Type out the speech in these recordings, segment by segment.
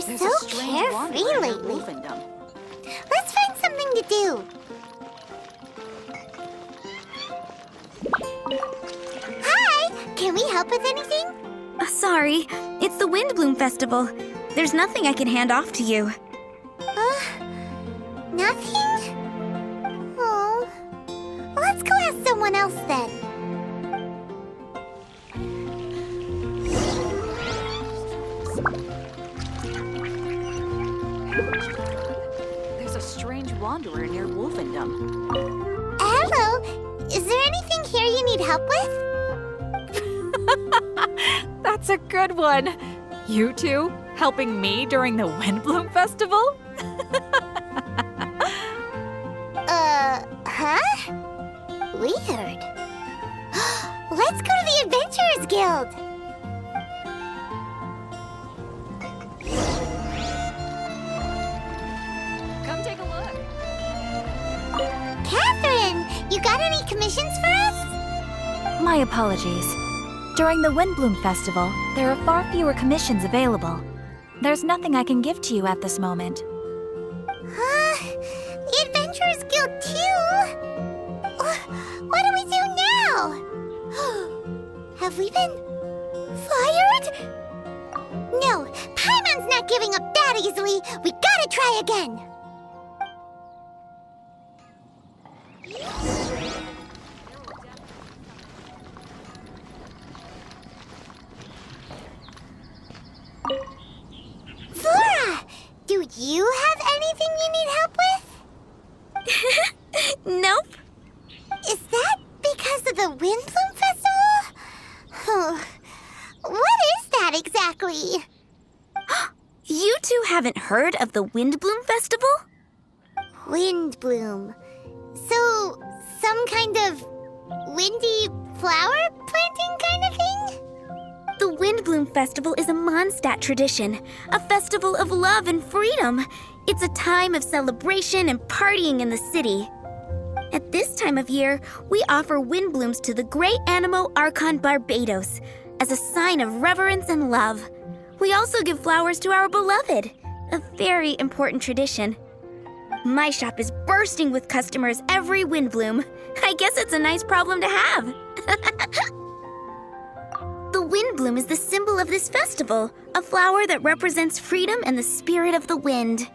You're so carefree lately. Let's find something to do. Hi! Can we help with anything? Sorry, it's the Windblume Festival. There's nothing I can hand off to you. Nothing? Oh. Let's go ask someone else then. There's a strange wanderer near Wolfendom. Hello. Is there anything here you need help with? That's a good one. You two helping me during the Windblume Festival? Huh? Weird. Let's go to the Adventurers Guild. Come take a look. Catherine, you got any commissions for us? My apologies. During the Windblume Festival, there are far fewer commissions available. There's nothing I can give to you at this moment. The Adventurers Guild too? What do we do now? Have we been fired? No, Paimon's not giving up that easily. We gotta try again. Flora, do you have anything you need help with? Nope. Is that because of the Windblume Festival? What is that exactly? You two haven't heard of the Windblume Festival? Windblume. So, some kind of windy flower planting kind of thing? The Windblume Festival is a Mondstadt tradition, a festival of love and freedom. It's a time of celebration and partying in the city. At this time of year, we offer windblooms to the Great Animo Archon Barbados as a sign of reverence and love. We also give flowers to our beloved, a very important tradition. My shop is bursting with customers every Windblume. I guess it's a nice problem to have. The Windblume is the symbol of this festival, a flower that represents freedom and the spirit of the wind.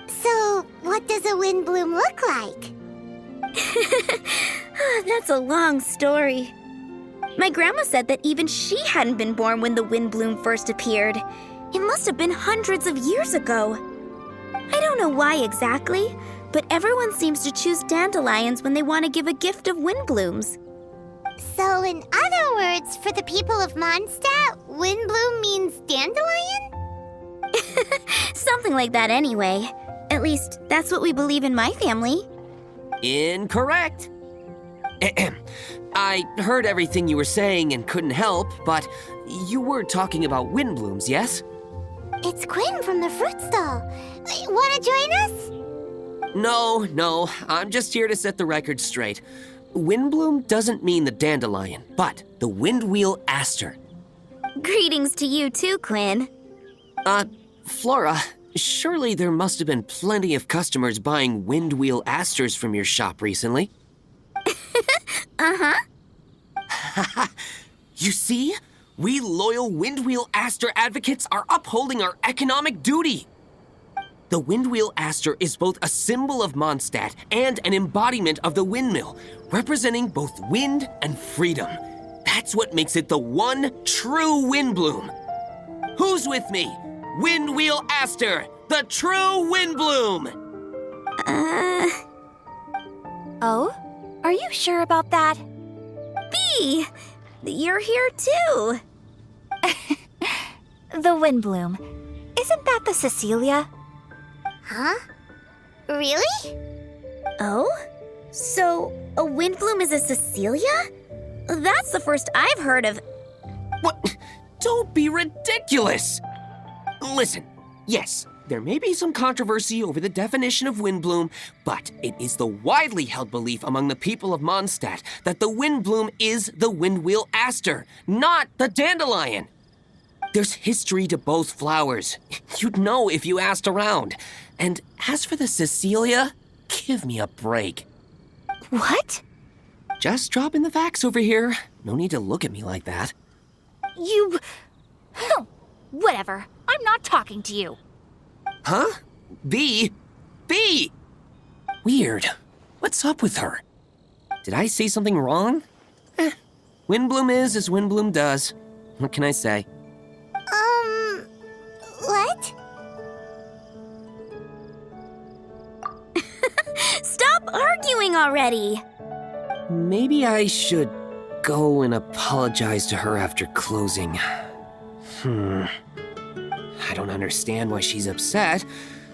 So, what does a windbloom look like? That's a long story. My grandma said that even she hadn't been born when the Windblume first appeared. It must have been hundreds of years ago. I don't know why exactly, but everyone seems to choose dandelions when they want to give a gift of windblooms. So, in other words, for the people of Mondstadt, windbloom means dandelion? Something like that anyway. At least, that's what we believe in my family. Incorrect. I heard everything you were saying and couldn't help, but you were talking about windblooms, yes? It's Quinn from the fruit stall. Want to join us? No, I'm just here to set the record straight. Windbloom doesn't mean the dandelion, but the windwheel aster. Greetings to you too, Quinn. Flora, surely there must have been plenty of customers buying windwheel asters from your shop recently. Uh-huh. You see? We loyal windwheel aster advocates are upholding our economic duty. The windwheel aster is both a symbol of Mondstadt and an embodiment of the windmill, representing both wind and freedom. That's what makes it the one true windbloom. Who's with me? Windwheel aster, the true windbloom! Oh? Are you sure about that? Bee! You're here too. The Windblume. Isn't that the Cecilia? Huh? Really? Oh? So, a windbloom is a Cecilia? That's the first I've heard of. What? Don't be ridiculous! Listen, yes, there may be some controversy over the definition of windbloom, but it is the widely held belief among the people of Mondstadt that the windbloom is the windwheel aster, not the dandelion. There's history to both flowers. You'd know if you asked around. And as for the Cecilia, give me a break. What? Just dropping the facts over here. No need to look at me like that. You... Whatever. I'm not talking to you. Huh? B? Weird. What's up with her? Did I say something wrong? Windblume is as Windblume does. What can I say? What? Stop arguing already! Maybe I should go and apologize to her after closing. I don't understand why she's upset,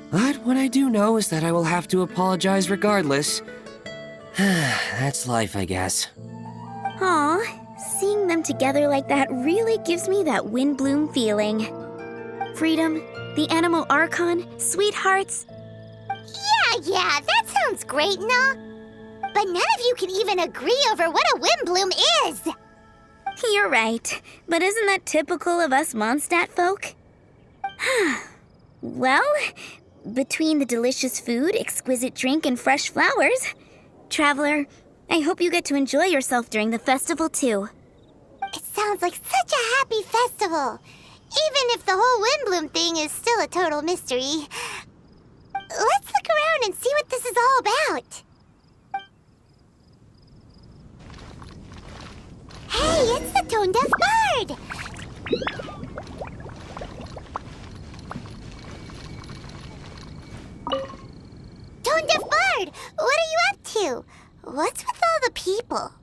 but what I do know is that I will have to apologize regardless. That's life, I guess. Aw, seeing them together like that really gives me that Windblume feeling. Freedom, the Animal Archon, sweethearts. Yeah, that sounds great and all. But none of you can even agree over what a Windblume is. You're right, but isn't that typical of us Mondstadt folk? Well, between the delicious food, exquisite drink, and fresh flowers, Traveler, I hope you get to enjoy yourself during the festival too. It sounds like such a happy festival. Even if the whole Windblume thing is still a total mystery. Let's look around and see what this is all about. Hey, it's the tone-deaf bird! Tone-deaf bird, what are you up to? What's with all the people?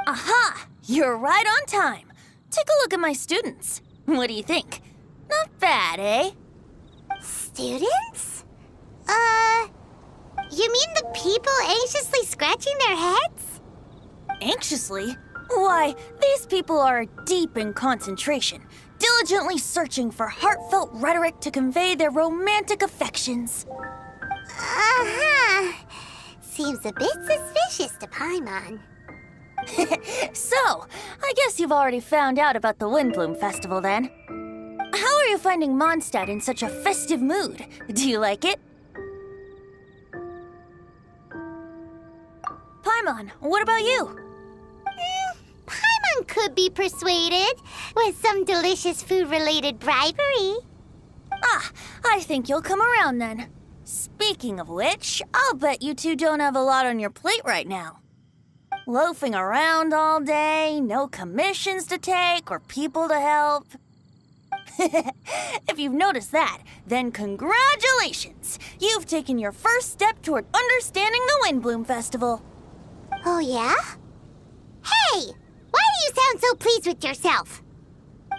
Aha! You're right on time. Take a look at my students. What do you think? Not bad, eh? Students? You mean the people anxiously scratching their heads? Anxiously? Why, these people are deep in concentration, diligently searching for heartfelt rhetoric to convey their romantic affections. Uh-huh. Seems a bit suspicious to Paimon. So, I guess you've already found out about the Windblume Festival then. How are you finding Mondstadt in such a festive mood? Do you like it? Paimon, what about you? Paimon could be persuaded with some delicious food-related bribery. Ah, I think you'll come around then. Speaking of which, I'll bet you two don't have a lot on your plate right now. Loafing around all day, no commissions to take or people to help. If you've noticed that, then congratulations! You've taken your first step toward understanding the Windblume Festival. Oh, yeah? Hey! Why do you sound so pleased with yourself?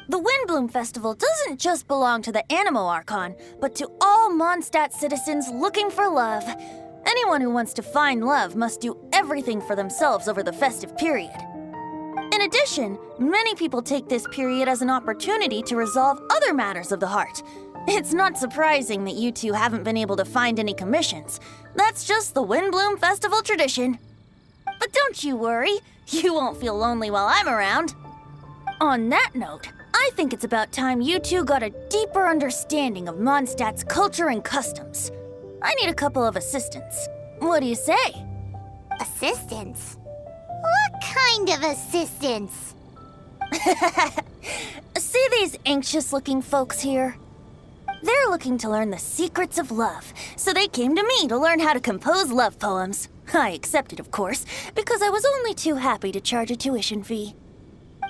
The Windblume Festival doesn't just belong to the Animal Archon, but to all Mondstadt citizens looking for love. Anyone who wants to find love must do everything for themselves over the festive period. In addition, many people take this period as an opportunity to resolve other matters of the heart. It's not surprising that you two haven't been able to find any commissions. That's just the Windblume Festival tradition. But don't you worry, you won't feel lonely while I'm around. On that note, I think it's about time you two got a deeper understanding of Mondstadt's culture and customs. I need a couple of assistants. What do you say? Assistance? What kind of assistance? See these anxious-looking folks here? They're looking to learn the secrets of love, so they came to me to learn how to compose love poems. I accepted, of course, because I was only too happy to charge a tuition fee.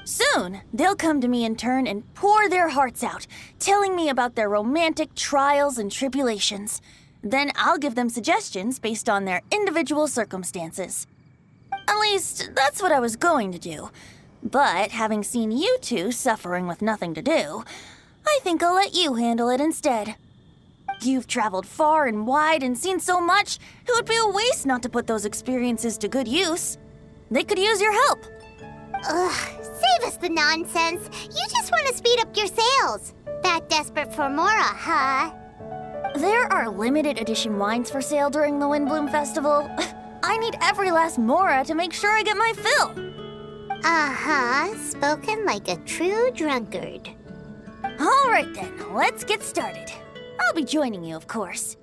Soon, they'll come to me in turn and pour their hearts out, telling me about their romantic trials and tribulations. Then I'll give them suggestions based on their individual circumstances. At least, that's what I was going to do. But having seen you two suffering with nothing to do, I think I'll let you handle it instead. You've traveled far and wide and seen so much, it would be a waste not to put those experiences to good use. They could use your help. Ugh, save us the nonsense. You just want to speed up your sales. That desperate for Mora, huh? There are limited edition wines for sale during the Windblume Festival. I need every last Mora to make sure I get my fill. Uh-huh, spoken like a true drunkard. All right then, let's get started. I'll be joining you, of course.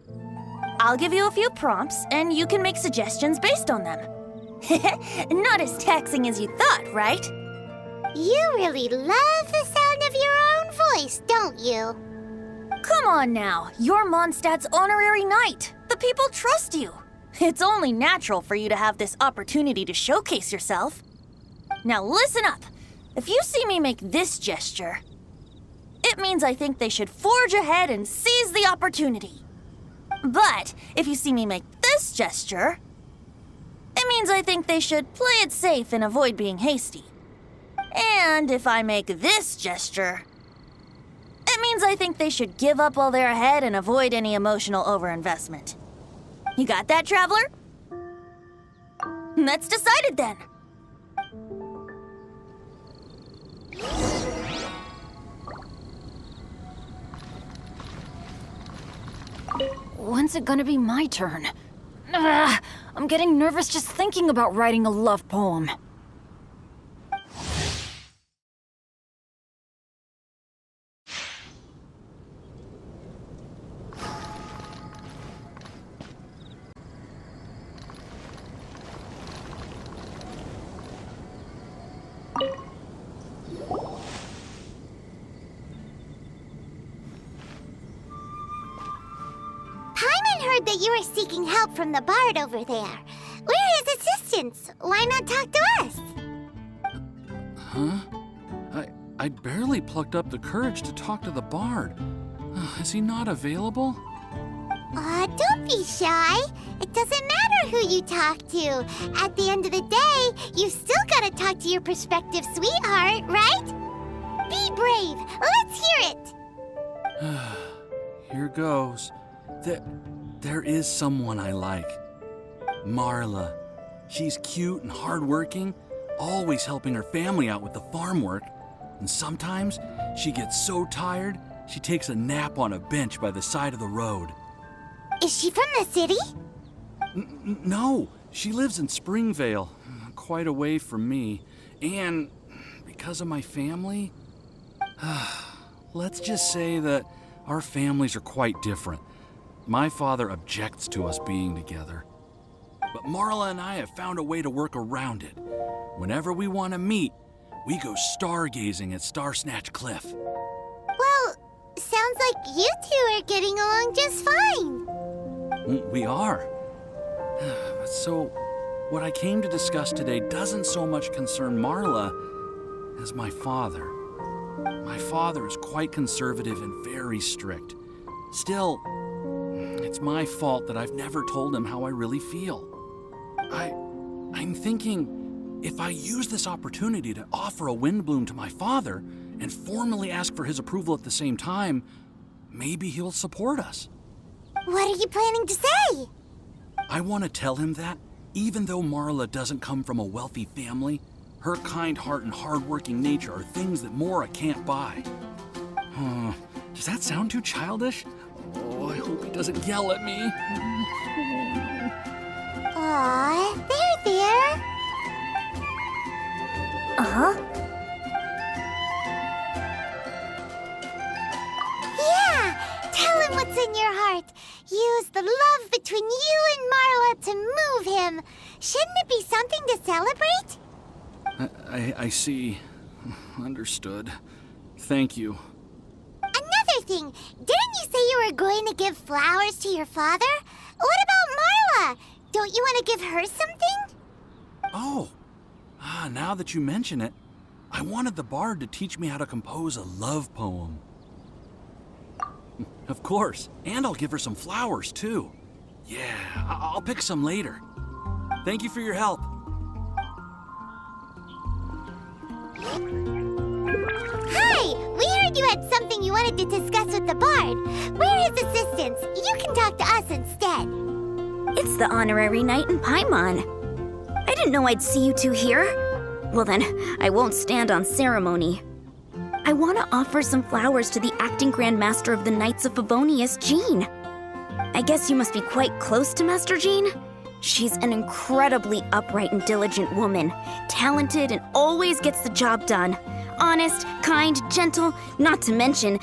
I'll give you a few prompts, and you can make suggestions based on them. Not as taxing as you thought, right? You really love the sound of your own voice, don't you? Come on now, you're Mondstadt's honorary knight. The people trust you. It's only natural for you to have this opportunity to showcase yourself. Now listen up. If you see me make this gesture, it means I think they should forge ahead and seize the opportunity. But if you see me make this gesture, it means I think they should play it safe and avoid being hasty. And if I make this gesture, it means I think they should give up while they're ahead and avoid any emotional overinvestment. You got that, traveler? That's decided then. When's it gonna be my turn? I'm getting nervous just thinking about writing a love poem. Paimon heard that you were seeking help from the bard over there. We're his assistants. Why not talk to us? Huh? I barely plucked up the courage to talk to the bard. Is he not available? Don't be shy. It doesn't matter who you talk to. At the end of the day, you still gotta talk to your prospective sweetheart, right? Be brave. Let's hear it. Here goes. There is someone I like. Marla. She's cute and hardworking, always helping her family out with the farm work. And sometimes she gets so tired, she takes a nap on a bench by the side of the road. Is she from the city? No, she lives in Springvale, quite away from me. And because of my family, let's just say that our families are quite different. My father objects to us being together. But Marla and I have found a way to work around it. Whenever we want to meet, we go stargazing at Star Snatch Cliff. Well, sounds like you two are getting along just fine. We are. So, what I came to discuss today doesn't so much concern Marla as my father. My father is quite conservative and very strict. Still, it's my fault that I've never told him how I really feel. I'm thinking if I use this opportunity to offer a Windblume to my father and formally ask for his approval at the same time, maybe he'll support us. What are you planning to say? I want to tell him that, even though Marla doesn't come from a wealthy family, her kind heart and hardworking nature are things that Mora can't buy. Does that sound too childish? Oh, I hope he doesn't yell at me. Aw, there. Uh-huh. Yeah, tell him what's in your heart. Use the love between you and Marla to move him. Shouldn't it be something to celebrate? I see. Understood. Thank you. Another thing, didn't you say you were going to give flowers to your father? What about Marla? Don't you want to give her something? Oh, now that you mention it, I wanted the bard to teach me how to compose a love poem. Of course, and I'll give her some flowers, too. Yeah, I'll pick some later. Thank you for your help. Hi! We heard you had something you wanted to discuss with the bard. We're his assistants. You can talk to us instead. It's the honorary knight in Paimon. I didn't know I'd see you two here. Well then, I won't stand on ceremony. I want to offer some flowers to the acting Grand Master of the Knights of Favonius, Jean. I guess you must be quite close to Master Jean? She's an incredibly upright and diligent woman, talented and always gets the job done. honest, kind, gentle, not to mention...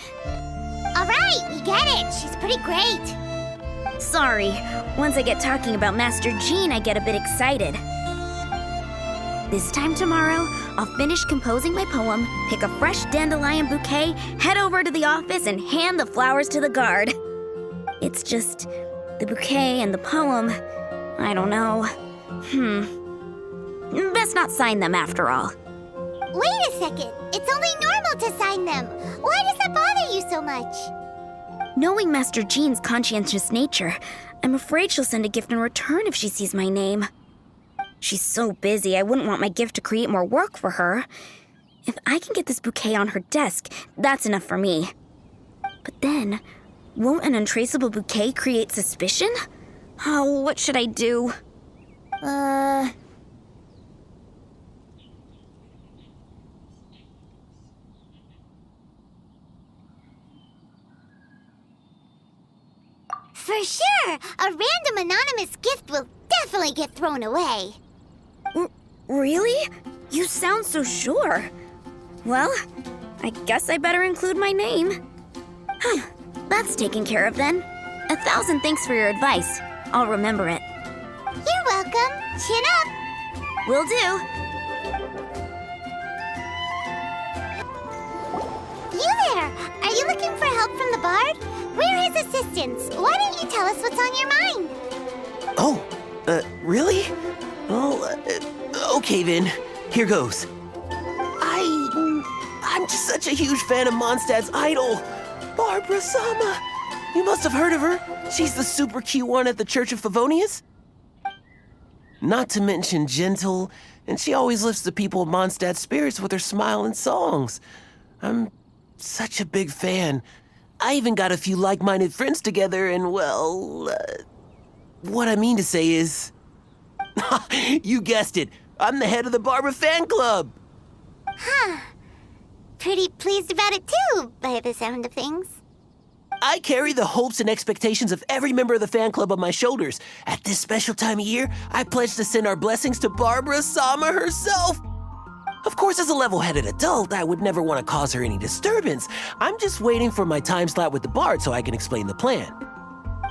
All right, we get it. She's pretty great. Sorry, once I get talking about Master Jean, I get a bit excited. This time tomorrow, I'll finish composing my poem, pick a fresh dandelion bouquet, head over to the office, and hand the flowers to the guard. It's just the bouquet and the poem. I don't know. Best not sign them after all. Wait a second. It's only normal to sign them. Why does that bother you so much? Knowing Master Jean's conscientious nature, I'm afraid she'll send a gift in return if she sees my name. She's so busy, I wouldn't want my gift to create more work for her. If I can get this bouquet on her desk, that's enough for me. But then, won't an untraceable bouquet create suspicion? Oh, what should I do? For sure, a random anonymous gift will definitely get thrown away. Really? You sound so sure. Well, I guess I better include my name. That's taken care of then. 1,000 thanks for your advice. I'll remember it. You're welcome. Chin up. Will do. You there! Are you looking for help from the bard? We're his assistants. Why don't you tell us what's on your mind? Oh, really? Well, okay then. Here goes. I'm just such a huge fan of Mondstadt's idol, Barbara Sama. You must have heard of her. She's the super cute one at the Church of Favonius. Not to mention gentle, and she always lifts the people of Mondstadt's spirits with her smile and songs. I'm such a big fan. I even got a few like-minded friends together, and well, what I mean to say is... You guessed it. I'm the head of the Barbara fan club. Pretty pleased about it too, by the sound of things. I carry the hopes and expectations of every member of the fan club on my shoulders. At this special time of year, I pledge to send our blessings to Barbara Sama herself. Of course, as a level-headed adult, I would never want to cause her any disturbance. I'm just waiting for my time slot with the bard so I can explain the plan.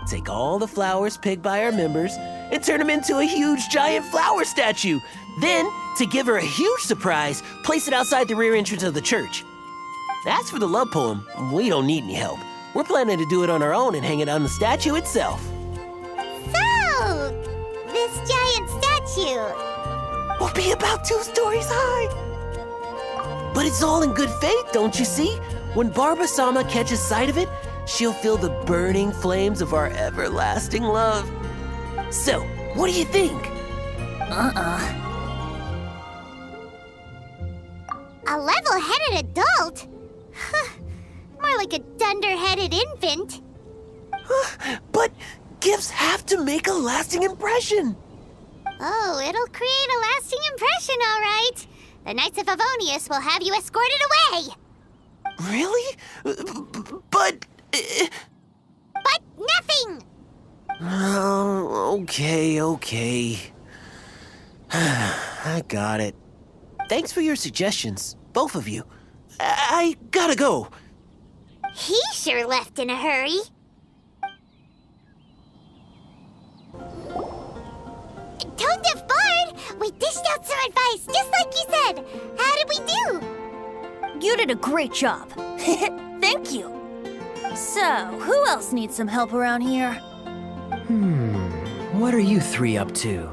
Take all the flowers picked by our members and turn them into a huge giant flower statue. Then, to give her a huge surprise, place it outside the rear entrance of the church. As for the love poem, we don't need any help. We're planning to do it on our own and hang it on the statue itself. So, this giant statue. Will be about 2 stories high. But it's all in good faith, don't you see? When Barbara Sama catches sight of it, she'll feel the burning flames of our everlasting love. So, what do you think? A level-headed adult? More like a dunder-headed infant. But gifts have to make a lasting impression. Oh, it'll create a lasting impression, all right. The Knights of Favonius will have you escorted away. Really? But... But nothing! Oh, okay. I got it. Thanks for your suggestions, both of you. I gotta go. He sure left in a hurry. Tone Deaf Bard, we dished out some advice, just like you said. How did we do? You did a great job. Thank you. So, who else needs some help around here? What are you 3 up to?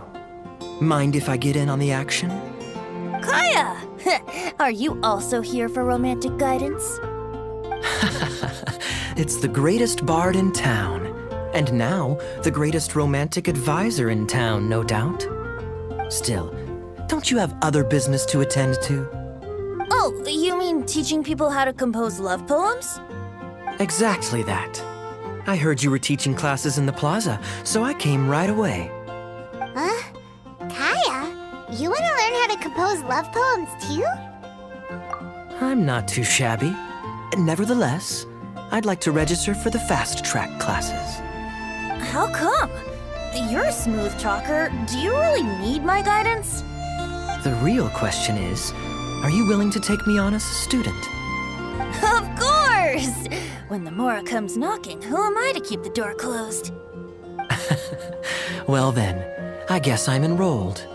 Mind if I get in on the action? Kaya! Are you also here for romantic guidance? It's the greatest bard in town. And now, the greatest romantic advisor in town, no doubt. Still, don't you have other business to attend to? Oh, you mean teaching people how to compose love poems? Exactly that. I heard you were teaching classes in the plaza, so I came right away. Huh? Kaya, you want to learn how to compose love poems too? I'm not too shabby. Nevertheless, I'd like to register for the fast-track classes. How come? You're a smooth talker. Do you really need my guidance? The real question is, are you willing to take me on as a student? Of course! When the Mora comes knocking, who am I to keep the door closed? Well then, I guess I'm enrolled.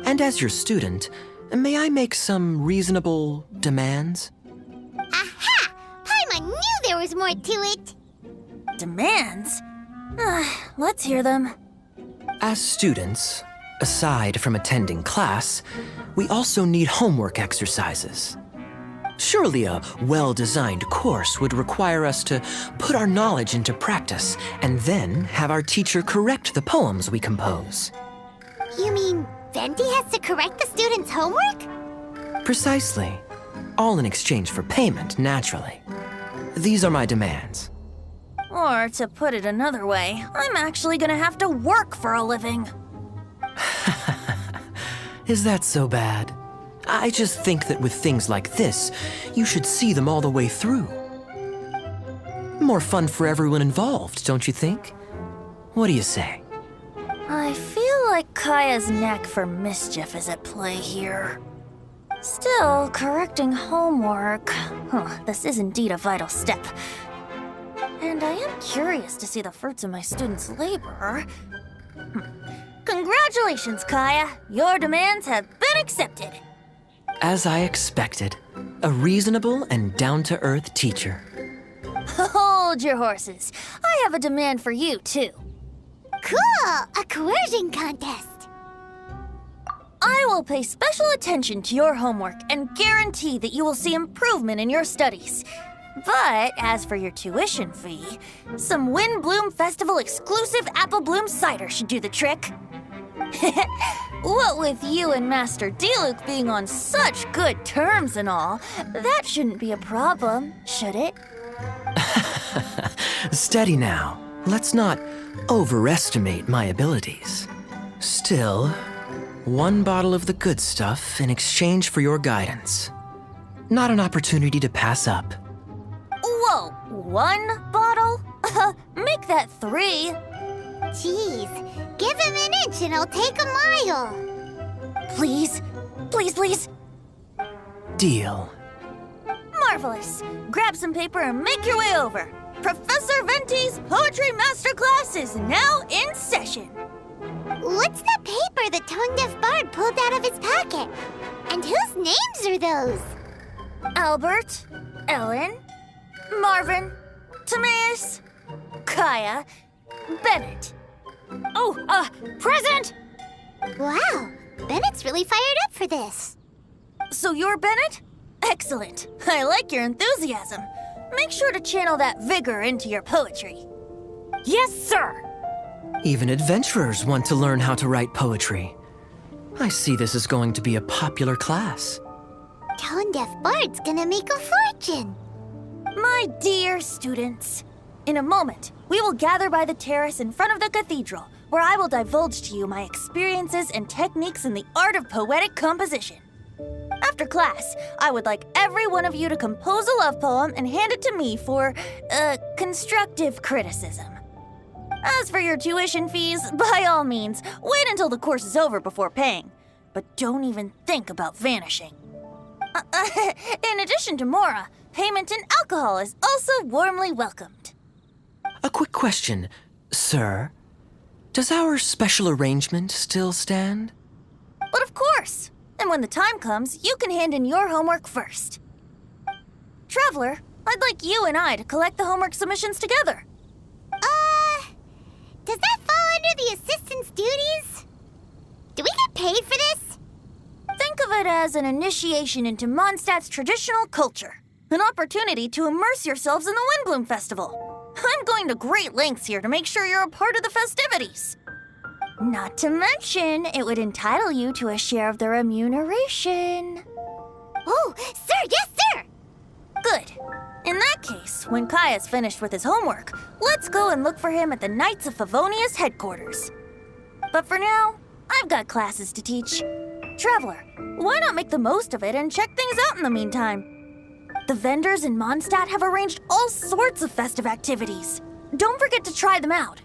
And as your student, may I make some reasonable demands? Aha! Paimon knew there was more to it! Demands? Let's hear them. As students, aside from attending class, we also need homework exercises. Surely a well-designed course would require us to put our knowledge into practice and then have our teacher correct the poems we compose. You mean Venti has to correct the students' homework? Precisely. All in exchange for payment, naturally. These are my demands. Or, to put it another way, I'm actually gonna have to work for a living. Is that so bad? I just think that with things like this, you should see them all the way through. More fun for everyone involved, don't you think? What do you say? I feel like Kaya's knack for mischief is at play here. Still, correcting homework. This is indeed a vital step. And I am curious to see the fruits of my students' labor. Congratulations, Kaya! Your demands have been accepted. As I expected, a reasonable and down-to-earth teacher. Hold your horses. I have a demand for you, too. Cool! A coercion contest! I will pay special attention to your homework and guarantee that you will see improvement in your studies. But as for your tuition fee, some Windblume Festival exclusive apple bloom cider should do the trick. What with you and Master Diluc being on such good terms and all, that shouldn't be a problem, should it? Steady now. Let's not overestimate my abilities. Still, one bottle of the good stuff in exchange for your guidance. Not an opportunity to pass up. Whoa, one bottle? Make that 3. Jeez, give him an inch and I'll take a mile. Please, please, please. Deal. Marvelous. Grab some paper and make your way over. Professor Venti's Poetry Masterclass is now in session. What's the paper the tone-deaf bard pulled out of his pocket? And whose names are those? Albert, Ellen, Marvin, Timaeus, Kaya, Bennett. Oh, present! Wow, Bennett's really fired up for this. So you're Bennett? Excellent. I like your enthusiasm. Make sure to channel that vigor into your poetry. Yes, sir! Even adventurers want to learn how to write poetry. I see this is going to be a popular class. Tone-deaf bard's gonna make a fortune. My dear students, in a moment, we will gather by the terrace in front of the cathedral, where I will divulge to you my experiences and techniques in the art of poetic composition. After class, I would like every one of you to compose a love poem and hand it to me for, constructive criticism. As for your tuition fees, by all means, wait until the course is over before paying. But don't even think about vanishing. In addition to Mora, payment in alcohol is also warmly welcomed. A quick question, sir. Does our special arrangement still stand? But of course! And when the time comes, you can hand in your homework first. Traveler, I'd like you and I to collect the homework submissions together. Does that fall under the assistant's duties? Do we get paid for this? Think of it as an initiation into Mondstadt's traditional culture. An opportunity to immerse yourselves in the Windblume Festival. I'm going to great lengths here to make sure you're a part of the festivities. Not to mention, it would entitle you to a share of the remuneration. Oh, sir, yes, sir! Good. In that case, when Kaya's finished with his homework, let's go and look for him at the Knights of Favonia's headquarters. But for now, I've got classes to teach. Traveler, why not make the most of it and check things out in the meantime? The vendors in Mondstadt have arranged all sorts of festive activities. Don't forget to try them out.